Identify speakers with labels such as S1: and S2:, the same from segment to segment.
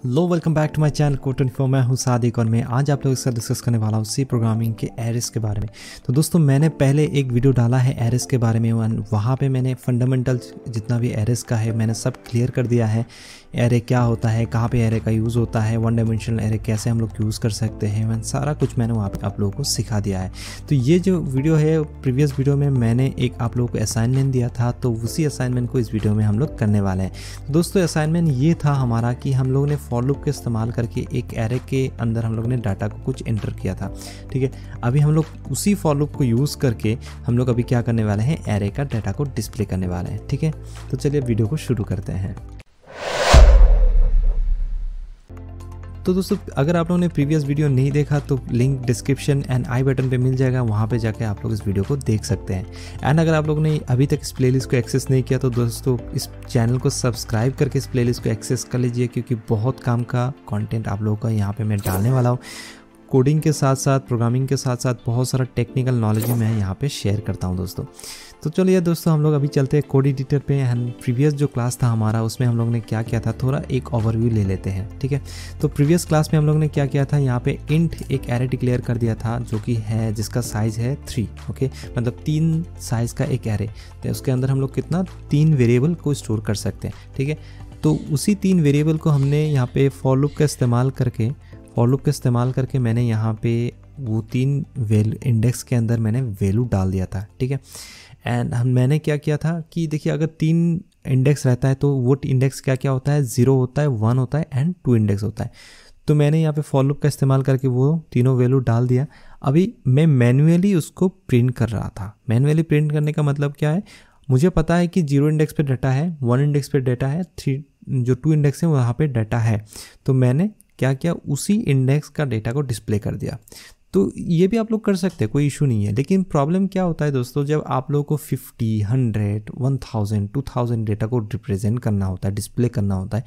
S1: Low welcome back to my channel code24. मैं हूं सादिक और मैं आज आप लोगों के साथ डिस्कस करने वाला हूं सी प्रोग्रामिंग के एरेस के बारे में। तो दोस्तों मैंने पहले एक वीडियो डाला है एरेस के बारे में, वहाँ पे मैंने फंडामेंटल जितना भी एरेस का है मैंने सब क्लियर कर दिया है। एरे क्या होता है, कहाँ पे एरे का यूज़ होता है, वन डायमेंशनल एरे कैसे हम लोग यूज़ कर सकते हैं, मैंने सारा कुछ मैंने वहाँ पे आप लोगों को सिखा दिया है। तो ये जो वीडियो है, प्रीवियस वीडियो में मैंने एक आप लोगों को असाइनमेंट दिया था, तो उसी असाइनमेंट को इस वीडियो में हम लोग करने वाले हैं। दोस्तों असाइनमेंट ये था हमारा कि हम लोग ने फॉर लूप का इस्तेमाल करके एक एरे के अंदर हम लोग ने डाटा को कुछ एंटर किया था। ठीक है, अभी हम लोग उसी फॉर लूप को यूज़ करके हम लोग अभी क्या करने वाले हैं, एरे का डाटा को डिस्प्ले करने वाले हैं। ठीक है, तो चलिए वीडियो को शुरू करते हैं। तो दोस्तों अगर आप लोगों ने प्रीवियस वीडियो नहीं देखा तो link description and I button पे मिल जाएगा, वहाँ पे जाके आप लोग इस वीडियो को देख सकते हैं। एंड अगर आप लोगों ने अभी तक इस प्लेलिस्ट को एक्सेस नहीं किया तो दोस्तों इस चैनल को सब्सक्राइब करके इस प्लेलिस्ट को एक्सेस कर लीजिए, क्योंकि बहुत काम का कंटेंट आप लोगों का यहाँ पे मैं डालने वाला हूँ। कोडिंग के साथ साथ, प्रोग्रामिंग के साथ साथ बहुत सारा टेक्निकल नॉलेज मैं यहाँ पे शेयर करता हूँ दोस्तों। तो चलिए दोस्तों हम लोग अभी चलते हैं कोड एडिटर पे। एंड प्रीवियस जो क्लास था हमारा उसमें हम लोग ने क्या किया था, थोड़ा एक ओवरव्यू ले लेते हैं। ठीक है, तो प्रीवियस क्लास में हम लोग ने क्या किया था, यहाँ पे इंट एक एरे डिक्लेयर कर दिया था जो कि है जिसका साइज़ है 3। ओके, मतलब 3 साइज़ का एक एरे, तो उसके अंदर हम लोग कितना 3 वेरिएबल को स्टोर कर सकते हैं। ठीक है, तो उसी 3 वेरिएबल को हमने यहाँ पे फॉर लूप का इस्तेमाल करके मैंने यहाँ पे वो 3 वैल्यू इंडेक्स के अंदर मैंने वैल्यू डाल दिया था। ठीक है, एंड मैंने क्या किया था कि देखिए अगर 3 इंडेक्स रहता है तो वो इंडेक्स क्या क्या होता है, 0 होता है, 1 होता है एंड 2 इंडेक्स होता है। तो मैंने यहाँ पे फॉर लूप का इस्तेमाल करके वो तीनों वैल्यू डाल दिया। अभी मैं मैन्युअली उसको प्रिंट कर रहा था। मैन्युअली प्रिंट करने का मतलब क्या है, मुझे पता है कि 0 इंडेक्स पे डाटा है, 1 इंडेक्स पे डाटा है, 2 इंडेक्स है वहाँ पे डाटा है। तो मैंने क्या किया, उसी इंडेक्स का डेटा को डिस्प्ले कर दिया। तो ये भी आप लोग कर सकते हैं, कोई इशू नहीं है। लेकिन प्रॉब्लम क्या होता है दोस्तों, जब आप लोगों को 50, 100, 1000, 2000 डेटा को रिप्रेजेंट करना होता है, डिस्प्ले करना होता है,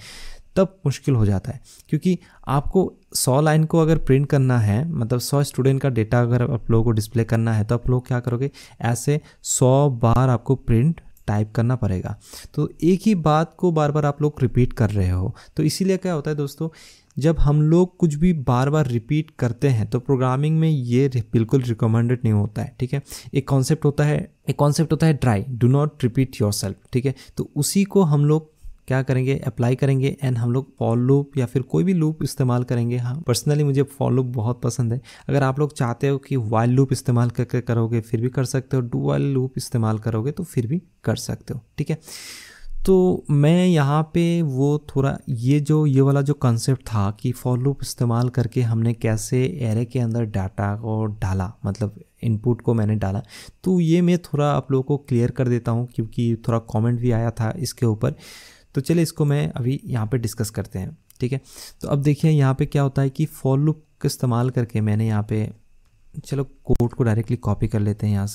S1: तब मुश्किल हो जाता है। क्योंकि आपको 100 लाइन को अगर प्रिंट करना है, मतलब 100 स्टूडेंट का डेटा अगर आप लोगों को डिस्प्ले करना है, तो आप लोग क्या करोगे, ऐसे 100 बार आपको प्रिंट टाइप करना पड़ेगा। तो एक ही बात को बार बार आप लोग रिपीट कर रहे हो। तो इसीलिए क्या होता है दोस्तों, जब हम लोग कुछ भी बार बार रिपीट करते हैं तो प्रोग्रामिंग में ये बिल्कुल रिकमेंडेड नहीं होता है। ठीक है, एक कॉन्सेप्ट होता है dry, do not repeat yourself. ठीक है, तो उसी को हम लोग क्या करेंगे, अप्लाई करेंगे एंड हम लोग फॉर लूप या फिर कोई भी लूप इस्तेमाल करेंगे। हाँ, पर्सनली मुझे फॉर लूप बहुत पसंद है। अगर आप लोग चाहते हो कि वाइल लूप इस्तेमाल करके करोगे फिर भी कर सकते हो, डू वाइल लूप इस्तेमाल करोगे तो फिर भी कर सकते हो। ठीक है, तो मैं यहाँ पे वो थोड़ा ये वाला जो कंसेप्ट था कि फॉर लूप इस्तेमाल करके हमने कैसे एरे के अंदर डाटा को डाला, मतलब इनपुट को मैंने डाला, तो ये मैं थोड़ा आप लोगों को क्लियर कर देता हूँ, क्योंकि थोड़ा कमेंट भी आया था इसके ऊपर। तो चलिए इसको मैं अभी यहाँ पे डिस्कस करते हैं। ठीक है, तो अब देखिए यहाँ पे क्या होता है कि फॉर लूप का इस्तेमाल करके मैंने यहाँ पे, चलो कोड को डायरेक्टली कॉपी कर लेते हैं, यहाँ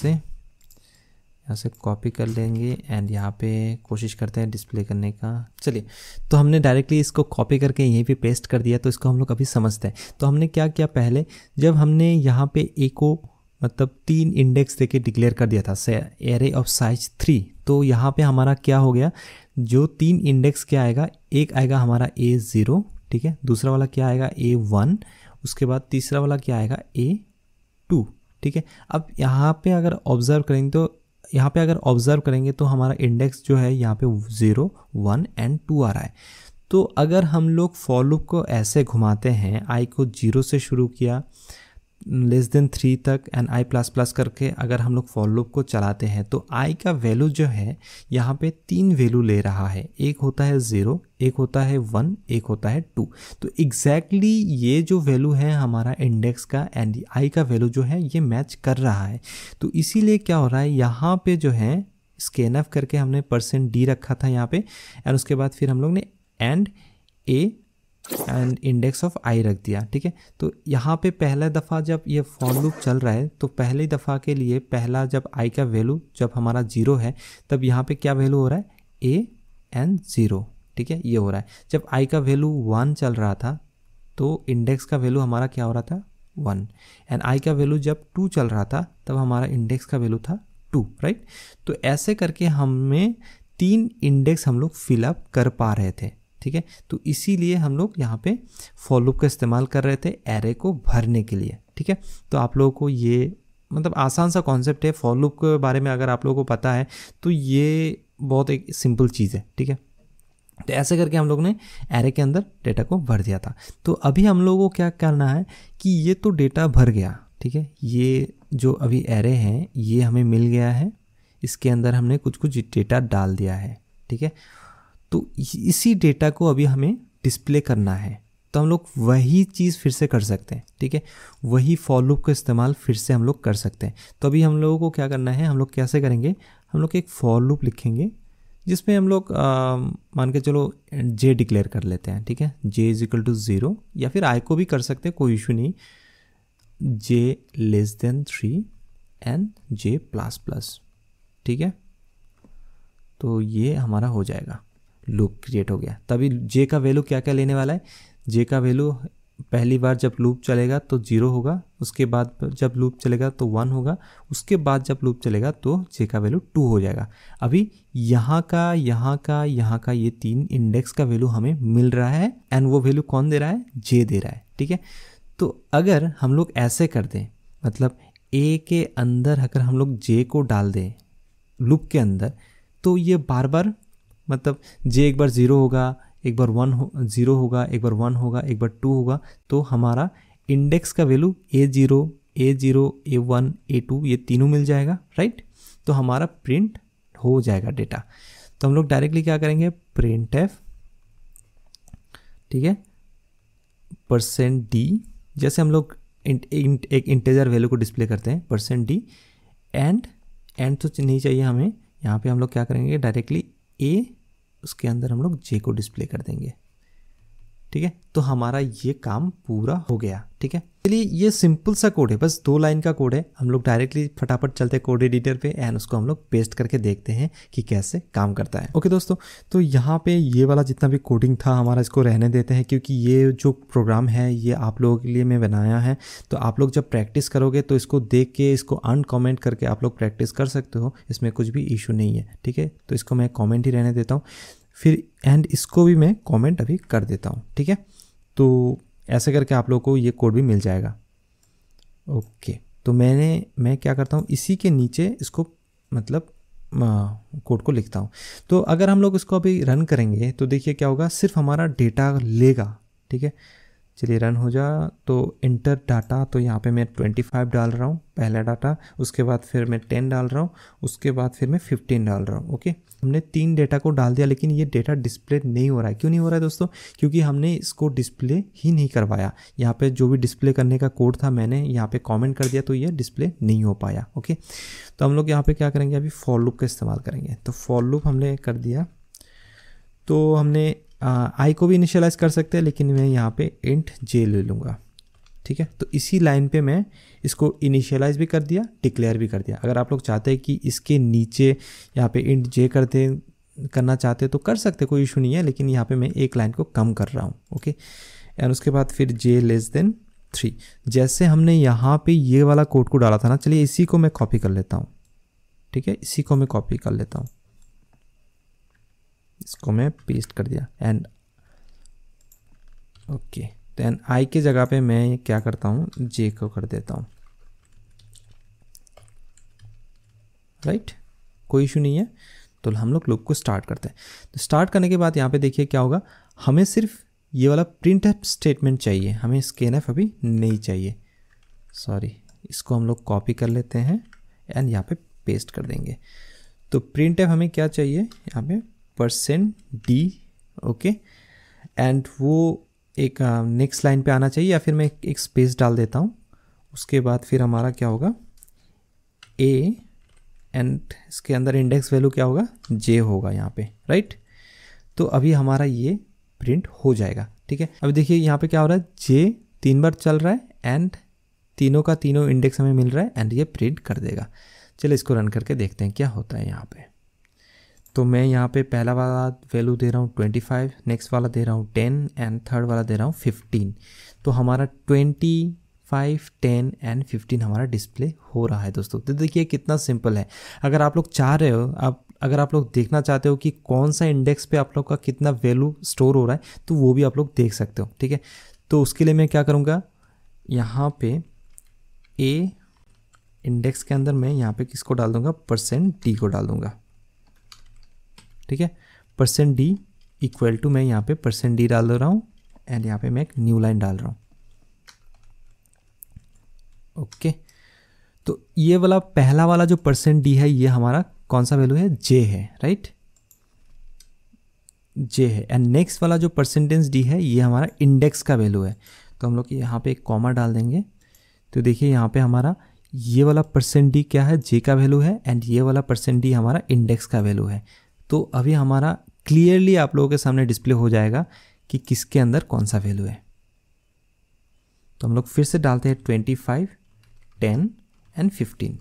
S1: से कॉपी कर लेंगे एंड यहाँ पे कोशिश करते हैं डिस्प्ले करने का। चलिए, तो हमने डायरेक्टली इसको कॉपी करके यहीं पे पेस्ट कर दिया। तो इसको हम लोग अभी समझते हैं। तो हमने क्या किया, पहले जब हमने यहाँ पे एको मतलब 3 इंडेक्स देके डिक्लेयर कर दिया था, से एरे ऑफ साइज 3, तो यहाँ पे हमारा क्या हो गया, जो 3 इंडेक्स क्या आएगा, एक आएगा हमारा A0, ठीक है, दूसरा वाला क्या आएगा A1, उसके बाद तीसरा वाला क्या आएगा A2। ठीक है, अब यहाँ पे अगर ऑब्जर्व करेंगे तो हमारा इंडेक्स जो है यहाँ पे 0, 1 एंड 2 आ रहा है। तो अगर हम लोग फॉर लूप को ऐसे घुमाते हैं, आई को 0 से शुरू किया <3 तक एंड i++ करके अगर हम लोग फॉर लूप को चलाते हैं, तो i का वैल्यू जो है यहाँ पे 3 वैल्यू ले रहा है। एक होता है 0, एक होता है 1, एक होता है 2। तो एग्जैक्टली ये जो वैल्यू है हमारा इंडेक्स का एंड i का वैल्यू जो है ये मैच कर रहा है। तो इसीलिए क्या हो रहा है, यहाँ पे जो है स्कैनफ करके हमने %d रखा था यहाँ पे, एंड उसके बाद फिर हम लोग ने and a and index of I रख दिया। ठीक है, तो यहाँ पे पहला दफ़ा जब ये फॉर लूप चल रहा है, तो पहली दफ़ा के लिए पहला जब आई का वैल्यू जब हमारा 0 है, तब यहाँ पे क्या वैल्यू हो रहा है, a एंड 0। ठीक है, ये हो रहा है। जब आई का वैल्यू 1 चल रहा था तो इंडेक्स का वैल्यू हमारा क्या हो रहा था, 1, एंड आई का वैल्यू जब 2 चल रहा था तब हमारा इंडेक्स का वैल्यू था 2, राइट। तो ऐसे करके हमें 3 इंडेक्स हम लोग फिलअप कर पा रहे थे। ठीक है। तो इसीलिए हम लोग यहाँ पे फॉर लूप का इस्तेमाल कर रहे थे एरे को भरने के लिए, ठीक है। तो आप लोगों को ये मतलब आसान सा कॉन्सेप्ट है, फॉर लूप के बारे में अगर आप लोगों को पता है तो ये बहुत एक सिंपल चीज़ है, ठीक है। तो ऐसे करके हम लोग ने एरे के अंदर डेटा को भर दिया था। तो अभी हम लोगों को क्या करना है कि ये तो डेटा भर गया, ठीक है, ये जो अभी एरे हैं ये हमें मिल गया है, इसके अंदर हमने कुछ कुछ डेटा डाल दिया है, ठीक है। तो इसी डेटा को अभी हमें डिस्प्ले करना है, तो हम लोग वही चीज़ फिर से कर सकते हैं, ठीक है। वही फॉर लूप का इस्तेमाल फिर से हम लोग कर सकते हैं। तो अभी हम लोगों को क्या करना है, हम लोग कैसे करेंगे, हम लोग एक फॉर लूप लिखेंगे जिसमें हम लोग मान के चलो जे डिक्लेयर कर लेते हैं, ठीक है। जे इज इक्वल टू 0 या फिर आई को भी कर सकते हैं, कोई इशू नहीं। J less than 3 and J plus plus, ठीक है। तो ये हमारा हो जाएगा, लूप क्रिएट हो गया। तभी जे का वैल्यू क्या क्या लेने वाला है, जे का वैल्यू पहली बार जब लूप चलेगा तो 0 होगा, उसके बाद जब लूप चलेगा तो 1 होगा, उसके बाद जब लूप चलेगा तो जे का वैल्यू 2 हो जाएगा। अभी यहाँ का ये 3 इंडेक्स का वैल्यू हमें मिल रहा है एंड वो वैल्यू कौन दे रहा है, जे दे रहा है, ठीक है। तो अगर हम लोग ऐसे कर दें, मतलब ए के अंदर अगर हम लोग जे को डाल दें लूप के अंदर, तो ये बार बार मतलब जे एक बार 0 होगा, एक बार 0 होगा, एक बार 1 होगा, एक बार 2 होगा, तो हमारा इंडेक्स का वैल्यू A0, A1, A2 ये तीनों मिल जाएगा, राइट। तो हमारा प्रिंट हो जाएगा डेटा। तो हम लोग डायरेक्टली क्या करेंगे, प्रिंट एफ, ठीक है, %d, जैसे हम लोग एक इंटेजर वैल्यू को डिस्प्ले करते हैं, %d एंड तो नहीं चाहिए हमें, यहाँ पे हम लोग क्या करेंगे, डायरेक्टली a उसके अंदर हम लोग j को डिस्प्ले कर देंगे, ठीक है। तो हमारा ये काम पूरा हो गया, ठीक है। चलिए ये सिंपल सा कोड है, बस 2 लाइन का कोड है। हम लोग डायरेक्टली फटाफट चलते हैं कोड एडिटर पे एंड उसको हम लोग पेस्ट करके देखते हैं कि कैसे काम करता है। ओके दोस्तों, तो यहाँ पे ये वाला जितना भी कोडिंग था हमारा, इसको रहने देते हैं, क्योंकि ये जो प्रोग्राम है ये आप लोगों के लिए मैं बनाया है। तो आप लोग जब प्रैक्टिस करोगे तो इसको देख के, इसको अनकॉमेंट करके आप लोग प्रैक्टिस कर सकते हो, इसमें कुछ भी इशू नहीं है, ठीक है। तो इसको मैं कॉमेंट ही रहने देता हूँ फिर, एंड इसको भी मैं कॉमेंट अभी कर देता हूँ, ठीक है। तो ऐसे करके आप लोगों को ये कोड भी मिल जाएगा। ओके, तो मैं क्या करता हूँ, इसी के नीचे इसको मतलब कोड को लिखता हूँ। तो अगर हम लोग इसको अभी रन करेंगे तो देखिए क्या होगा, सिर्फ हमारा डेटा लेगा, ठीक है। चलिए रन हो जा, तो इंटर डाटा, तो यहाँ पे मैं 25 डाल रहा हूँ पहला डाटा, उसके बाद फिर मैं 10 डाल रहा हूँ, उसके बाद फिर मैं 15 डाल रहा हूँ। ओके, हमने 3 डेटा को डाल दिया, लेकिन ये डेटा डिस्प्ले नहीं हो रहा है। क्यों नहीं हो रहा है दोस्तों? क्योंकि हमने इसको डिस्प्ले ही नहीं करवाया। यहाँ पे जो भी डिस्प्ले करने का कोड था मैंने यहाँ पे कमेंट कर दिया, तो ये डिस्प्ले नहीं हो पाया। ओके, तो हम लोग यहाँ पे क्या करेंगे, अभी फॉर लूप का इस्तेमाल करेंगे। तो फॉर लूप हमने कर दिया, तो हमने आई को भी इनिशियलाइज कर सकते हैं, लेकिन मैं यहाँ पे इंट जे ले लूँगा, ठीक है। तो इसी लाइन पे मैं इसको इनिशियलाइज भी कर दिया, डिक्लेयर भी कर दिया। अगर आप लोग चाहते हैं कि इसके नीचे यहाँ पे इंट जे करना चाहते तो कर सकते, कोई इशू नहीं है, लेकिन यहाँ पे मैं एक लाइन को कम कर रहा हूँ। ओके, एंड उसके बाद फिर जे लेस देन 3, जैसे हमने यहाँ पे ये वाला कोड को डाला था ना। चलिए इसी को मैं कॉपी कर लेता हूँ, ठीक है, इसी को मैं कॉपी कर लेता हूँ, इसको मैं पेस्ट कर दिया एंड ओके। देन आई के जगह पे मैं क्या करता हूँ, जे को कर देता हूँ, राइट, कोई इशू नहीं है। तो हम लोग लूप को स्टार्ट करते हैं। तो स्टार्ट करने के बाद यहाँ पे देखिए क्या होगा, हमें सिर्फ ये वाला प्रिंट एफ स्टेटमेंट चाहिए, हमें स्कैन एफ अभी नहीं चाहिए, सॉरी। इसको हम लोग कॉपी कर लेते हैं एंड यहाँ पे पेस्ट कर देंगे। तो प्रिंट एफ हमें क्या चाहिए, यहाँ पे %d, ओके, एंड वो एक नेक्स्ट लाइन पे आना चाहिए, या फिर मैं एक स्पेस डाल देता हूँ। उसके बाद फिर हमारा क्या होगा, a, एंड इसके अंदर इंडेक्स वैल्यू क्या होगा, j होगा यहाँ पे, राइट। तो अभी हमारा ये प्रिंट हो जाएगा, ठीक है। अभी देखिए यहाँ पे क्या हो रहा है, j 3 बार चल रहा है एंड तीनों का तीनों इंडेक्स हमें मिल रहा है एंड ये प्रिंट कर देगा। चलिए इसको रन करके देखते हैं क्या होता है यहाँ पे। तो मैं यहाँ पे पहला वाला वैल्यू दे रहा हूँ 25, नेक्स्ट वाला दे रहा हूँ 10 एंड थर्ड वाला दे रहा हूँ 15। तो हमारा 25, 10 एंड 15 हमारा डिस्प्ले हो रहा है दोस्तों। तो देखिए कितना सिंपल है। अगर आप लोग चाह रहे हो, अगर आप लोग देखना चाहते हो कि कौन सा इंडेक्स पे आप लोग का कितना वैल्यू स्टोर हो रहा है तो वो भी आप लोग देख सकते हो, ठीक है। तो उसके लिए मैं क्या करूँगा, यहाँ पे ए इंडेक्स के अंदर मैं यहाँ पे किसको डाल दूँगा, %d को डाल दूँगा, ठीक है। %d इक्वल टू मैं यहाँ पे %d डाल दे रहा हूँ एंड यहाँ पे मैं एक न्यू लाइन डाल रहा हूँ, ओके। तो ये वाला पहला वाला जो %d है ये हमारा कौन सा वैल्यू है, j है, राइट, j है। एंड नेक्स्ट वाला जो %d है ये हमारा इंडेक्स का वैल्यू है। तो हम लोग यहाँ पे एक कॉमा डाल देंगे। तो देखिए यहाँ पे हमारा ये वाला %d क्या है, j का वैल्यू है एंड ये वाला %d हमारा इंडेक्स का वैल्यू है। तो अभी हमारा क्लियरली आप लोगों के सामने डिस्प्ले हो जाएगा कि किसके अंदर कौन सा वैल्यू है। तो हम लोग फिर से डालते हैं 25, 10 एंड 15,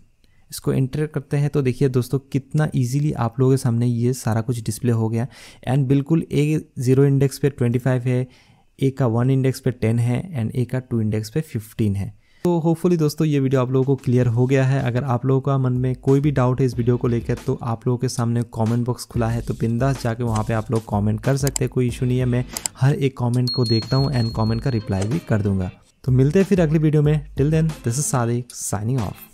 S1: इसको एंटर करते हैं। तो देखिए दोस्तों कितना इजीली आप लोगों के सामने ये सारा कुछ डिस्प्ले हो गया। एंड बिल्कुल ए 0 इंडेक्स पे 25 है, ए का 1 इंडेक्स पे 10 है एंड ए का 2 इंडेक्स पे 15 है। तो होपफुली दोस्तों ये वीडियो आप लोगों को क्लियर हो गया है। अगर आप लोगों का मन में कोई भी डाउट है इस वीडियो को लेकर तो आप लोगों के सामने कमेंट बॉक्स खुला है, तो बिंदास जाके वहाँ पे आप लोग कमेंट कर सकते हैं, कोई इशू नहीं है। मैं हर एक कमेंट को देखता हूँ एंड कमेंट का रिप्लाई भी कर दूंगा। तो मिलते हैं फिर अगली वीडियो में। Till then this is Sadiq signing of.